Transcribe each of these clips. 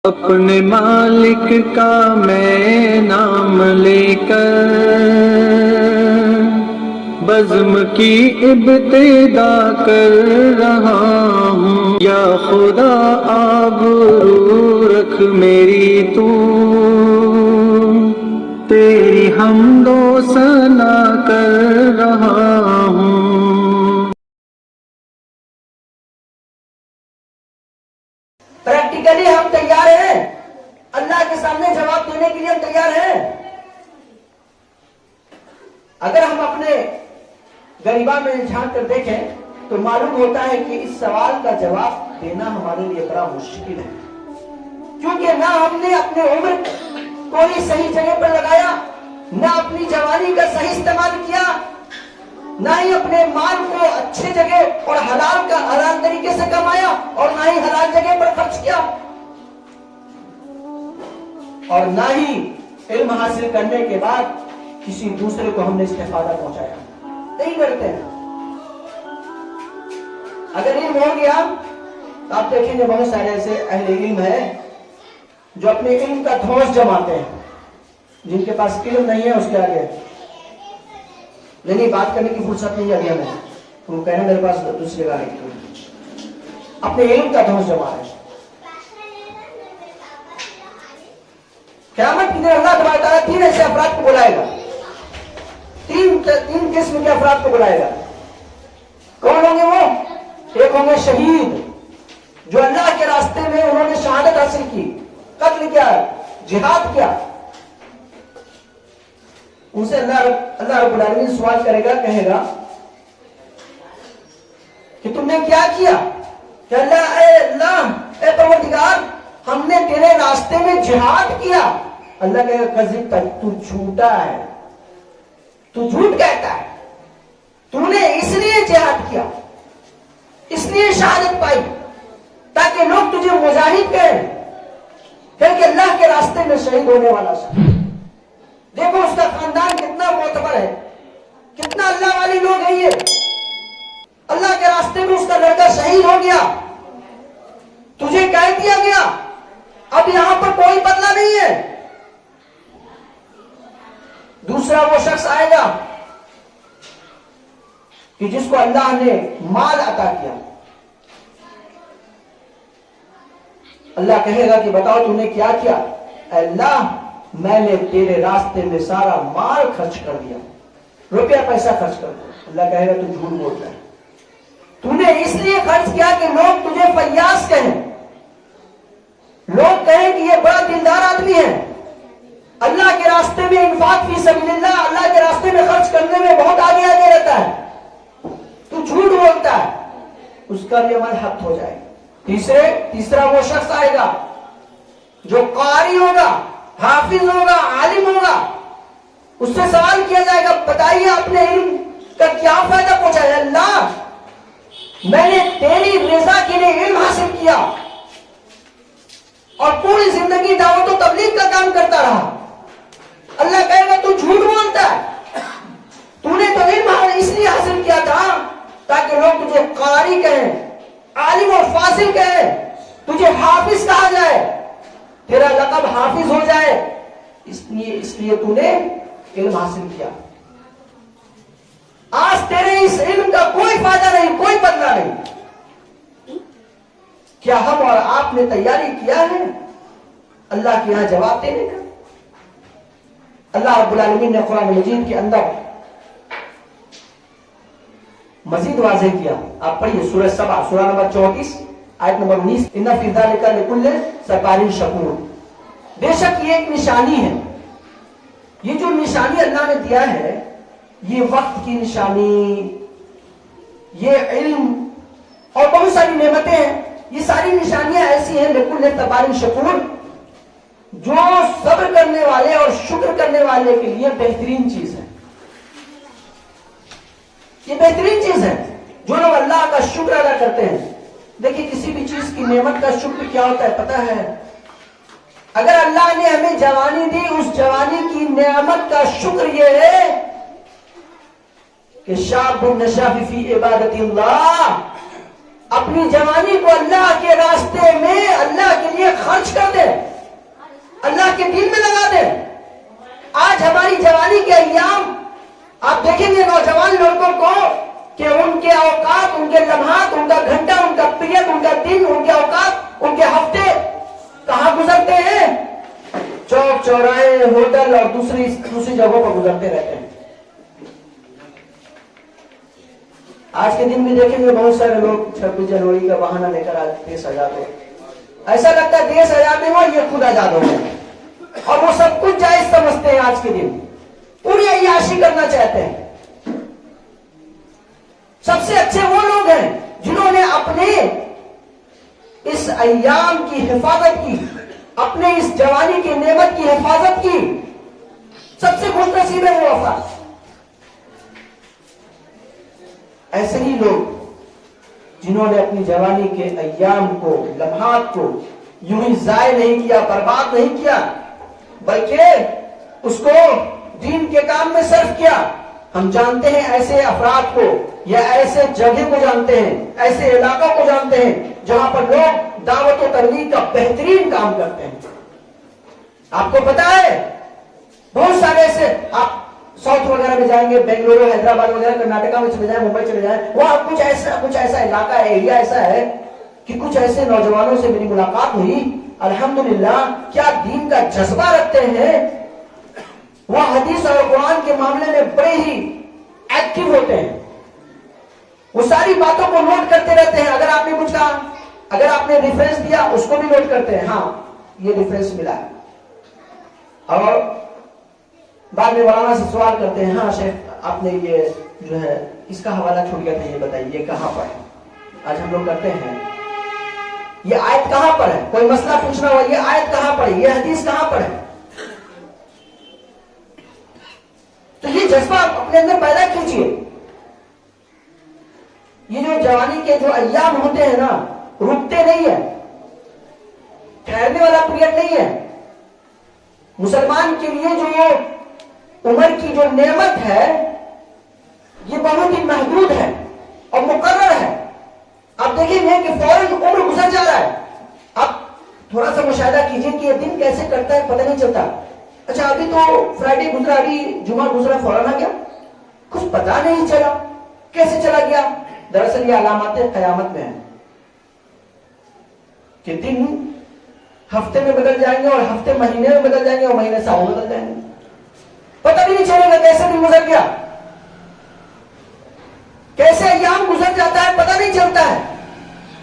اپنے مالک کا میں نام لے کر بزم کی ابتدا کر رہا ہوں، یا خدا آبرو رکھ میری تو، تیری حمد و ثنا کر رہا ہوں۔ پریکٹیکلی ہم تیار ہیں، اللہ کے سامنے جواب دینے کے لیے ہم تیار ہیں۔ اگر ہم اپنے غریبہ میں جھانک کر دیکھیں تو معلوم ہوتا ہے کہ اس سوال کا جواب دینا ہمارے لیے بڑا مشکل ہے، کیونکہ نہ ہم نے اپنے عمر کوئی صحیح جگہ پر لگایا، نہ اپنی جوانی کا صحیح استعمال کیا، نہ ہی اپنے مال کو اچھے جگہ اور حلال طریقے سے کمایا، اور نہ ہی حلال جگہ پر خرچ کیا، اور نہ ہی علم حاصل کرنے کے بعد کسی دوسرے کو ہم نے استفادہ پہنچایا۔ نہیں کرتے ہیں۔ اگر علم ہو گیا تو آپ دیکھیں گے بہت سارے ایسے اہل علم ہیں جو اپنے علم کا دھوس جماتے ہیں، جن کے پاس علم نہیں ہے اس کے آگے نہیں بات کرنے کی فرصت نہیں آگیا میں، تو وہ کہنا میرے پاس دوسری جگہ اپنے علم کا دھوس جما ہے۔ قیامت کے دن اللہ تبارک تعالیٰ تین ایسے افراد کو بلائے گا، تین قسم کے افراد کو بلائے گا۔ کون ہوں گے وہ؟ ایک ہوں گے شہید، جو اللہ کے راستے میں انہوں نے شہادت حاصل کی، قتل کیا، جہاد کیا۔ ان سے اللہ رب العالمین سوال کرے گا، کہے گا کہ تم نے کیا کیا؟ کہ اللہ اے پروردگار، ہم نے تیرے راستے میں جہاد کیا۔ اللہ کہے گا کذب تک، تو جھوٹا ہے، تو جھوٹ کہتا ہے، تو نے اس لیے جہاد کیا، اس لیے شہادت پائی تاکہ لوگ تجھے مجاہد کہیں، کہ اللہ کے راستے میں شہید ہونے والا شخص۔ دیکھو اس کا خاندان کتنا معتبر ہے، کتنا اللہ والی لوگ ہیں یہ۔ اللہ کے راستے میں اس کا لڑکا شہید ہو گیا، تجھے کہہ دیا گیا اب یہاں پر کوئی بدلہ نہیں ہے۔ دوسرا وہ شخص آئے گا کہ جس کو اللہ نے مال عطا کیا، اللہ کہے گا کہ بتاؤ تم نے کیا کیا؟ اے اللہ، میں نے تیرے راستے میں سارا مال خرچ کر دیا، روپیہ پیسہ خرچ کر دیا۔ اللہ کہے گا تو جھوٹ بول رہا ہے، تو نے اس لیے خرچ کیا کہ لوگ تجھے فیاض کہیں، لوگ کہیں کہ یہ بڑا دیندار آدمی ہے، اللہ کے راستے میں انفاق فی سبیل اللہ، اللہ کے راستے میں خرچ کرنے میں بہت آگے رہتا ہے، تو جھوٹ بولتا ہے، اس کا بھی عمل حق ہو جائے۔ تیسرا وہ شخص آئے گا جو قاری ہوگا، حافظ ہوگا، عالم ہوگا، اس سے سوال کیا جائے گا بتائیے اپنے علم کا کیا فائدہ پہنچا ہے؟ اللہ، میں نے تیری رضا کے لیے علم حاصل کیا اور پوری زندگی دعوت و تبلیغ کا کام کرتا رہا۔ اللہ کہے گا تو جھوٹ بولتا ہے، تو نے تو علم اس لیے حاصل کیا تھا تاکہ لوگ تجھے قاری کہیں، عالم اور فاضل کہیں، تجھے حافظ کہا جائے، تیرا لقب حافظ ہو جائے، اس لیے تو نے علم حاصل کیا۔ آج تیرے اس علم کا کوئی فائدہ نہیں، کوئی بدلہ نہیں۔ کیا ہم اور آپ نے تیاری کیا ہے اللہ کے یہاں جواب دینے کا؟ اللہ رب العالمین نے قرآن مجید کے اندر مزید واضح کیا، آپ پڑھیے سورہ سبا، سورہ نمبر 34 آیت نمبر 19، ان فی ذلک لکل صبار شکور۔ بے شک یہ ایک نشانی ہے، یہ جو نشانی اللہ نے دیا ہے، یہ وقت کی نشانی، یہ علم اور بہت ساری نعمتیں ہیں، یہ ساری نشانیاں ایسی ہیں لکل صبار شکور، جو صبر کرنے والے اور شکر کرنے والے کے لیے بہترین چیز ہے۔ یہ بہترین چیز ہے جو لوگ اللہ کا شکر ادا کرتے ہیں۔ دیکھیے کسی بھی چیز کی نعمت کا شکر کیا ہوتا ہے پتہ ہے؟ اگر اللہ نے ہمیں جوانی دی، اس جوانی کی نعمت کا شکر یہ ہے کہ شاب نشا فی عبادت اللہ، اپنی جوانی کو اللہ کے راستے میں اللہ کے لیے خرچ کر دیں، اللہ کے دین میں لگا دیں۔ آج ہماری جوانی کے ایام آپ دیکھیں گے نوجوان لڑکوں کو کہ ان کے اوقات، ان کے لمحات، ان کا گھنٹہ، ان کا پیریڈ، ان کا دن، ان کے اوقات، ان کے ہفتے کہاں گزرتے ہیں؟ چوک چوراہے، ہوٹل اور دوسری جگہوں پر گزرتے رہتے ہیں۔ آج کے دن بھی دیکھیں گے بہت سارے لوگ 26 جنوری کا بہانہ لے کر آج دیش آزاد ہو، ایسا لگتا ہے دیش آزاد نہیں ہوا، یہ خود آزاد ہو گئے، اور وہ سب کچھ جائز سمجھتے ہیں۔ آج کے دن پوری عیاشی کرنا چاہتے ہیں۔ سب سے اچھے وہ لوگ ہیں جنہوں نے اپنے اس ایام کی حفاظت کی، اپنے اس جوانی کی نعمت کی حفاظت کی۔ سب سے خوش نصیب ہے وہ افراد۔ ایسے ہی لوگ جنہوں نے اپنی جوانی کے ایام کو، لمحات کو یوں ہی ضائع نہیں کیا، برباد نہیں کیا، بلکہ اس کو دین کے کام میں صرف کیا۔ ہم جانتے ہیں ایسے افراد کو، یا ایسے جگہ کو جانتے ہیں، ایسے علاقوں کو جانتے ہیں جہاں پر لوگ دعوت و تبلیغ کا بہترین کام کرتے ہیں۔ آپ کو پتا ہے بہت سارے ایسے، آپ ساؤتھ وغیرہ میں جائیں گے، بنگلورو، حیدرآباد وغیرہ، کرناٹکا میں چلے جائیں، ممبئی چلے جائیں، وہاں کچھ ایسا علاقہ ہے، ایریا ایسا ہے کہ کچھ ایسے نوجوانوں سے میری ملاقات ہوئی، الحمدللہ کیا دین کا جذبہ رکھتے ہیں، وہ حدیث اور قرآن کے معاملے میں بڑے ہی ایکٹیو ہوتے ہیں، وہ ساری باتوں کو نوٹ کرتے رہتے ہیں۔ اگر آپ نے کچھ کہا، اگر آپ نے ریفرنس دیا، اس کو بھی نوٹ کرتے ہیں، ہاں یہ ریفرنس ملا ہے، اور بعد میں مولانا سے سوال کرتے ہیں، ہاں شیخ آپ نے یہ جو ہے اس کا حوالہ چھوڑ گیا تھا، یہ بتائیے یہ کہاں پر ہے؟ آج ہم لوگ کرتے ہیں، یہ آیت کہاں پر ہے؟ کوئی مسئلہ پوچھنا ہوا، یہ آیت کہاں پر ہے، یہ حدیث کہاں پر ہے؟ تو یہ جذبہ اپنے اندر پیدا کیجئے۔ یہ جو جوانی کے جو ایام ہوتے ہیں نا، رکتے نہیں ہیں، ٹھہرنے والا پیریڈ نہیں ہے۔ مسلمان کے لیے جو عمر کی جو نعمت ہے یہ بہت ہی محدود ہے اور مقرر ہے۔ آپ دیکھیں گے کہ فوراً عمر گزر جا رہا ہے۔ آپ تھوڑا سا مشاہدہ کیجئے کہ یہ دن کیسے کرتا ہے، پتہ نہیں چلتا۔ اچھا ابھی تو فرائیڈے گزرا، ابھی جمعہ گزرا، فوراً آ گیا، کچھ پتا نہیں چلا کیسے چلا گیا۔ دراصل یہ علامات قیامت میں ہے کہ دن ہفتے میں بدل جائیں گے، اور ہفتے مہینے میں بدل جائیں گے، اور مہینے سال میں بدل جائیں گے، پتہ بھی نہیں چلے گا کیسے دن گزر گیا، کیسے ایام گزر جاتا ہے پتہ نہیں چلتا ہے۔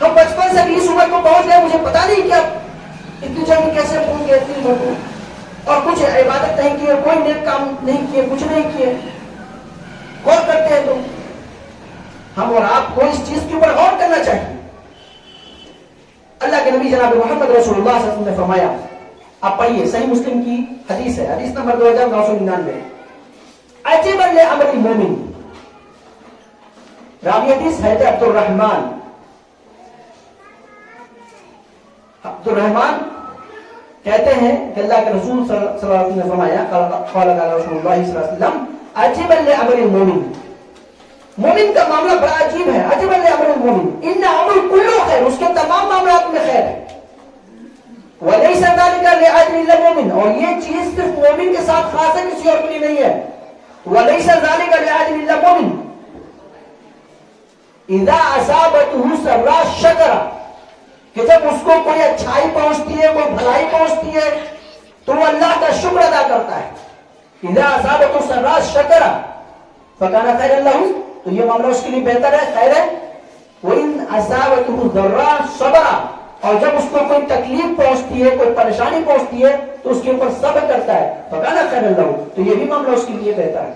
ہم 55 سے 20 عمر کو پہنچ گئے، مجھے پتا نہیں کیا اتنی جلدی کیسے پہنچ گئے اتنی عمر کو، اور کچھ عبادت نہیں کیے، کوئی نیک کام نہیں کیے، کچھ نہیں کیے۔ غور کرتے ہیں تو ہم اور آپ کو اس چیز کے اوپر غور کرنا چاہیے۔ اللہ کے نبی جناب محمد رسول اللہ صلی اللہ علیہ وسلم نے فرمایا، آپ پڑھیے، صحیح مسلم کی حدیث ہے، حدیث نمبر 2999، عجبا لامر المومن، راوی حدیث ہے عبد الرحمن کہتے ہیں کہ اللہ کے رسول صلی اللہ علیہ وسلم نے فرمایا، قال رسول اللہ صلی اللہ علیہ وسلم، عجبا لامر المومن، مومن کا معاملہ بڑا عجیب ہے۔ عجبا لامر المومن، ان امر کلو خیر، اس کے تمام معاملات میں خیر ہے۔ وَلَيْسَ ذَلِكَ لِأَحَدٍ إِلَّا الْمُؤْمِنِ، اور یہ چیز صرف مومن کے ساتھ خاص ہے، کسی اور کے لیے نہیں ہے۔ وَلَيْسَ ذَلِكَ لِأَحَدٍ إِلَّا الْمُؤْمِنِ اِذَا أَصَابَتْهُ سَرَّاءٌ شَكَرَ، کہ جب اس کو کوئی اچھائی پہنچتی ہے، کوئی بھلائی پہنچتی ہے، تو وہ اللہ کا شکر ادا کرتا ہے۔ اِذَا أَصَابَتْهُ سَرَّاءٌ شَكَرَ فَكَانَ خَيْرًا لَهُ، تو یہ معاملہ اس کے لیے بہتر ہے، خیر ہے۔ وَإِنْ أَصَابَتْهُ ضَرَّاءٌ صَبَرَ، اور جب اس کو کوئی تکلیف پہنچتی ہے، کوئی پریشانی پہنچتی ہے، تو اس کے اوپر صبر کرتا ہے، فَكَانَ خَيْرًا لَهُ، تو یہ بھی معاملہ اس کے لیے بہتر ہے۔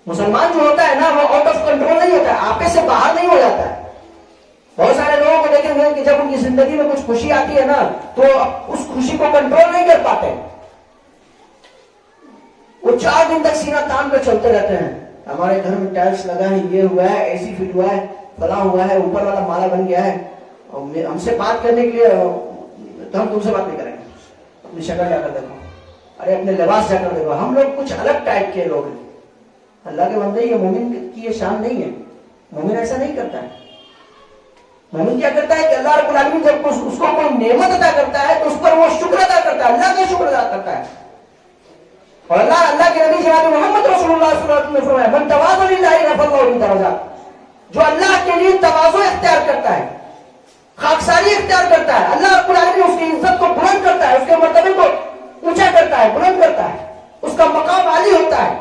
مسلمان جو ہوتا ہے نا، وہ آؤٹ آف کنٹرول نہیں ہوتا ہے، آپے سے باہر نہیں ہو جاتا ہے۔ بہت سارے لوگوں کو دیکھیں گے کہ جب ان کی زندگی میں کچھ خوشی آتی ہے نا، تو اس خوشی کو کنٹرول نہیں کر پاتے، وہ 4 دن تک سینہ تان پہ چلتے رہتے ہیں، ہمارے گھر میں ٹائلس لگا ہے، یہ ہوا ہے، اے سی فٹ ہوا ہے، فلاں ہوا ہے، اوپر والا مالا بن گیا ہے، اور ہم سے بات کرنے کے لیے تو ہم تم سے بات نہیں کریں گے، اپنی شکل جا کر دیکھو، ارے اپنے لباس جا کر دیکھو، ہم لوگ کچھ الگ ٹائپ کے لوگ ہیں۔ اللہ کے بندے، یہ مومن کی یہ شان نہیں ہے، مومن ایسا نہیں کرتا ہے۔ مومن کیا کرتا ہے کہ اللہ رب العالمین جب اس کو کوئی نعمت عطا کرتا ہے تو اس پر وہ شکر ادا کرتا ہے، اللہ کا شکر ادا کرتا ہے. اور اللہ کے نبی جناب محمد رسول اللہ صلی اللہ علیہ وسلم نے فرمایا من تواضع للہ رفع اللہ له درجات، جو اللہ کے لیے تواضع اختیار کرتا ہے، خاکساری اختیار کرتا ہے، اللہ رب العالمین اس کی عزت کو بلند کرتا ہے، اس کے مرتبے کو اونچا کرتا ہے، بلند کرتا ہے، اس کا مقام عالی ہوتا ہے.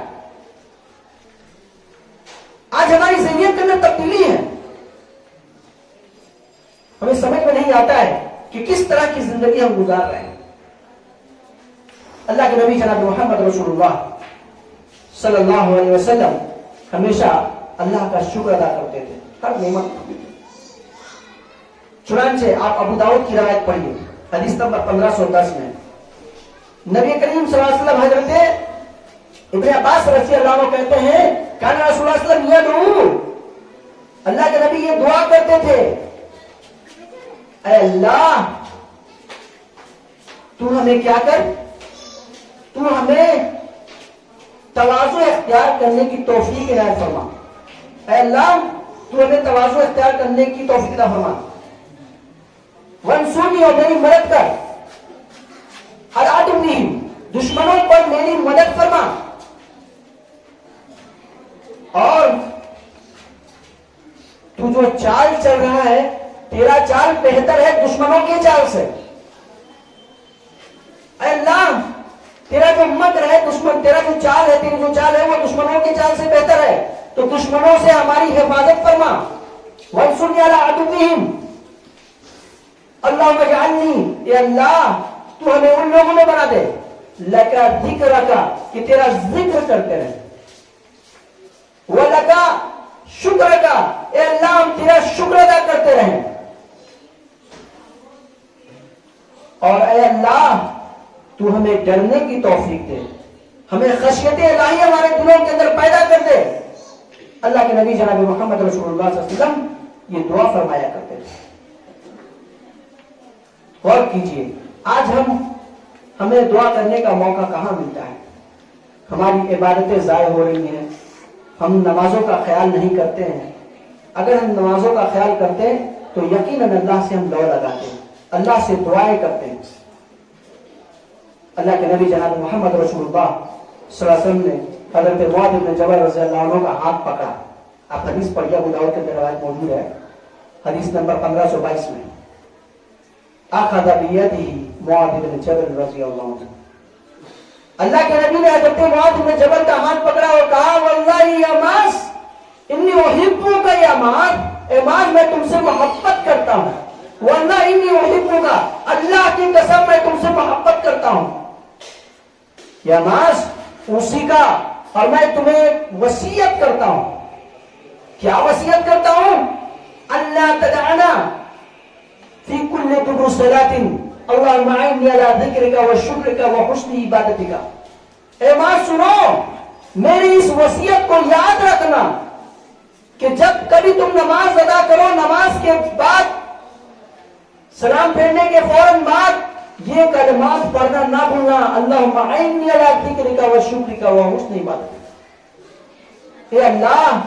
آج ہماری ذہنیت کے اندر تبدیلی ہے، ہمیں سمجھ میں نہیں آتا ہے کہ کس طرح کی زندگی ہم گزار رہے ہیں. اللہ کے نبی جناب محمد رسول اللہ صلی اللہ علیہ وسلم ہمیشہ اللہ کا شکر ادا کرتے تھے ہر نعمت. چنانچہ آپ ابو داؤد کی روایت پڑھیے حدیث نمبر 1510 میں نبی کریم صلی اللہ علیہ وسلم حضرت ابن عباس رضی اللہ عنہ کہتے ہیں کان رسول اللہ صلی اللہ علیہ وسلم یدعو، اللہ کے نبی یہ دعا کرتے تھے اے اللہ تو ہمیں کیا کر، تو ہمیں تواضع اختیار کرنے کی توفیق عنایت فرما. اے اللہ تو ہمیں تواضع اختیار کرنے کی توفیق عطا فرما. وانصرنی، اور میری مدد کر، علی عدوہم، دشمنوں پر میری مدد فرما. اور تو جو چال چل رہا ہے تیرا چال بہتر ہے دشمنوں کے چال سے. اے اللہ تیرا جو مکر ہے دشمن، تیرا جو چال ہے، تیری جو چال ہے وہ دشمنوں کے چال سے بہتر ہے، تو دشمنوں سے ہماری حفاظت فرما. وانصرنی علی عدوہم، اللہم اجعلنی، اے اللہ تو ہمیں ان لوگوں میں بنا دے لکا ذکرکا، کہ تیرا ذکر کرتے رہے، وَلَكَ شُكْرَكَ، اے اللہ ہم تیرا شکر ادا کرتے رہیں. اور اے اللہ تو ہمیں ڈرنے کی توفیق دے، ہمیں خشیت الہی ہمارے دلوں کے اندر پیدا کر دے. اللہ کے نبی جناب محمد رسول اللہ صلی اللہ علیہ وسلم یہ دعا فرمایا کرتے تھے. غور کیجئے آج ہمیں دعا کرنے کا موقع کہاں ملتا ہے. ہماری عبادتیں ضائع ہو رہی ہیں، ہم نمازوں کا خیال نہیں کرتے ہیں. اگر ہم نمازوں کا خیال کرتے ہیں تو یقیناً اللہ سے ہم لو لگاتے ہیں، اللہ سے دعائیں کرتے ہیں. اللہ کے نبی جناب محمد رسول اللہ صلی اللہ علیہ وسلم نے حضرت معاذ بن جبل رضی اللہ عنہ کا ہاتھ پکڑا. آپ حدیث پڑھیے، ابو داؤد کے اندر روایت موجود ہے حدیث نمبر 1522 میں. اخذ بیدہ معاذ بن جبل رضی اللہ عنہ، اللہ کے نبی نے حضرت معاذ بن جبل کا ہاتھ پکڑا اور کہا واللہ یا معاذ انی احبک یا معاذ، اے معاذ میں تم سے محبت کرتا ہوں. واللہ انی احبک، اللہ کی قسم میں تم سے محبت کرتا ہوں. یا معاذ اسی کا، اور میں تمہیں وصیت کرتا ہوں. کیا وصیت کرتا ہوں؟ اللہ تدعنا فی کل دبر صلاۃ اللہم اعنی علی ذکرک و شکرک و حسن عبادتک. اے ماں سنو، میری اس وصیت کو یاد رکھنا کہ جب کبھی تم نماز ادا کرو، نماز کے بعد سلام پھیرنے کے فوراً بعد یہ کلمات پڑھنا نہ بھولنا، اللہم اعنی علی ذکرک و شکرک و حسن عبادتک. اے اللہ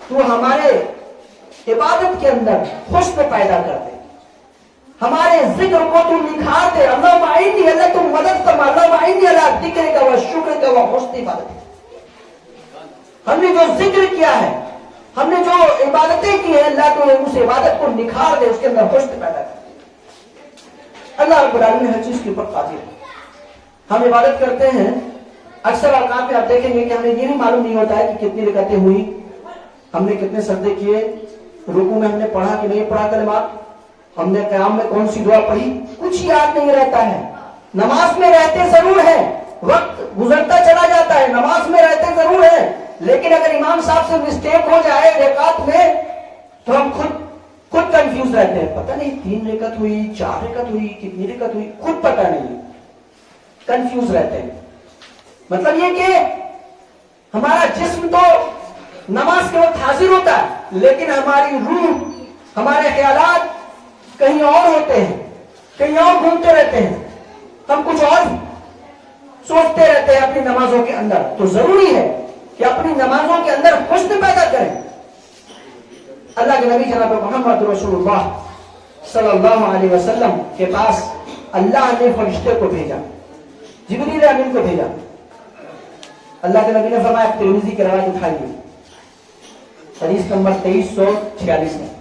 تو ہمارے عبادت کے اندر حسن پیدا کر دے، ہمارے ذکر کو تو نکھار دے. اللہم اعنی، اللہ تو مدد فرما، اللہم اعنی علی ذکرک و شکرک و حسن عبادتک. ہم نے جو ذکر کیا ہے، ہم نے جو عبادتیں کی ہیں، اللہ تو اس عبادت کو نکھار دے، اس کے اندر حسن پیدا کر دے. اللہ رب العالمین ہر چیز کے اوپر قادر ہے. ہم عبادت کرتے ہیں، اکثر اوقات میں آپ دیکھیں گے کہ ہمیں یہ بھی معلوم نہیں ہوتا ہے کہ کتنی رکعتیں ہوئی، ہم نے کتنے سجدے کیے، رکوع میں ہم نے پڑھا کہ نہیں پڑھا کلمات، ہم نے قیام میں کون سی دعا پڑھی، کچھ یاد نہیں رہتا ہے. نماز میں رہتے ضرور ہیں، وقت گزرتا چلا جاتا ہے، نماز میں رہتے ضرور ہیں، لیکن اگر امام صاحب سے مسٹیک ہو جائے رکعت میں تو ہم خود کنفیوز رہتے ہیں. پتہ نہیں 3 رکعت ہوئی، 4 رکعت ہوئی، کتنی رکعت ہوئی، خود پتہ نہیں، کنفیوز رہتے ہیں. مطلب یہ کہ ہمارا جسم تو نماز کے وقت حاضر ہوتا ہے، لیکن ہماری روح، ہمارے خیالات کہیں اور ہوتے ہیں، کہیں اور گھومتے رہتے ہیں، ہم کچھ اور سوچتے رہتے ہیں اپنی نمازوں کے اندر. تو ضروری ہے کہ اپنی نمازوں کے اندر حسن پیدا کریں. اللہ کے نبی جناب محمد رسول اللہ صلی اللہ علیہ وسلم کے پاس اللہ نے فرشتے کو بھیجا، جبریل امین کو بھیجا۔ اللہ کے نبی نے فرمایا، ترمذی کی روایت اٹھائیے، حدیث نمبر 2346 میں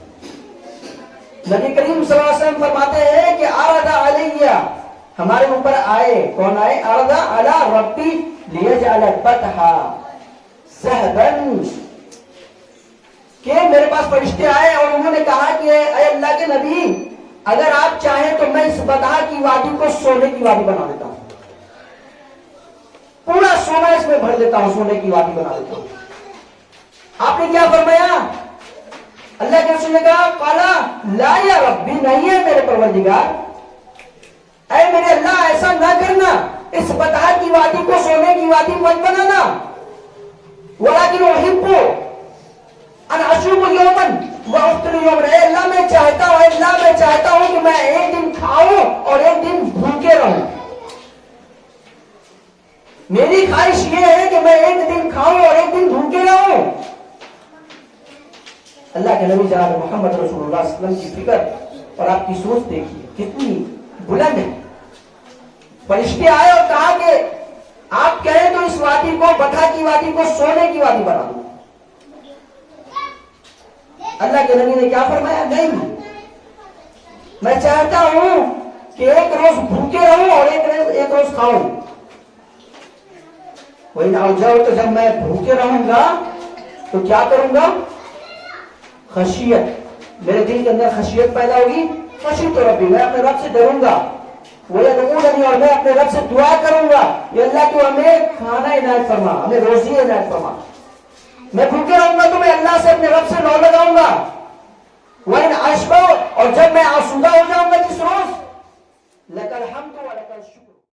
نبی کریم صلی اللہ علیہ وسلم فرماتے ہیں کہ عرض علیہ، ہمارے اوپر آئے، کون آئے؟ عرض علی ربی لیجعل فتحا سہبن، کہ میرے پاس فرشتے آئے اور انہوں نے کہا کہ اے اللہ کے نبی، اگر آپ چاہیں تو میں اس بطحا کی وادی کو سونے کی وادی بنا دیتا ہوں، پورا سونا اس میں بھر دیتا ہوں، سونے کی وادی بنا دیتا ہوں۔ آپ نے کیا فرمایا؟ اللہ کے رسول نے کہا، قالا لا یا ربی، نہیں ہے میرے پروردگار، اے میرے اللہ ایسا نہ کرنا، اس بطحا کی وادی کو سونے کی وادی مت بنانا، ولیکن احب ان اشرب یوما وافطر یوما، اے اللہ میں چاہتا ہوں، اے اللہ میں چاہتا ہوں کہ میں ایک دن کھاؤں اور ایک دن بھوکے رہوں، میری خواہش یہ ہے کہ میں ایک دن کھاؤں اور ایک دن بھوکے رہوں۔ اللہ کے نبی جناب محمد رسول اللہ صلی اللہ علیہ وسلم کی فکر اور آپ کی سوچ دیکھیے کتنی بلند ہے۔ فرشتے آئے اور کہا کہ آپ کہیں تو اس وادی کو، بطحا کی وادی کو سونے کی وادی بنا دوں۔ اللہ کے نبی نے کیا فرمایا؟ نہیں، میں چاہتا ہوں کہ ایک روز بھوکے رہوں اور ایک روز کھاؤں۔ وہی نہ جاؤ، تو جب میں بھوکے رہوں گا تو کیا کروں گا؟ خشیت، میرے دل کے اندر خشیت پیدا ہوگی، خشیت ربی، میں اپنے رب سے ڈروں گا، وَيَدْعُونَنِي، اور میں اپنے رب سے دعا کروں گا، یہ اللہ تو ہمیں کھانا عنایت فرما، ہمیں روزی عنایت فرما۔ میں بھوکے رہوں گا تو میں اللہ سے، اپنے رب سے لو لگاؤں گا، وَإِنْ أَشْبَعُ، اور جب میں آسودہ ہو جاؤں گا جس روز، لَكَ الْحَمْدُ وَلَكَ الشُّكْرُ۔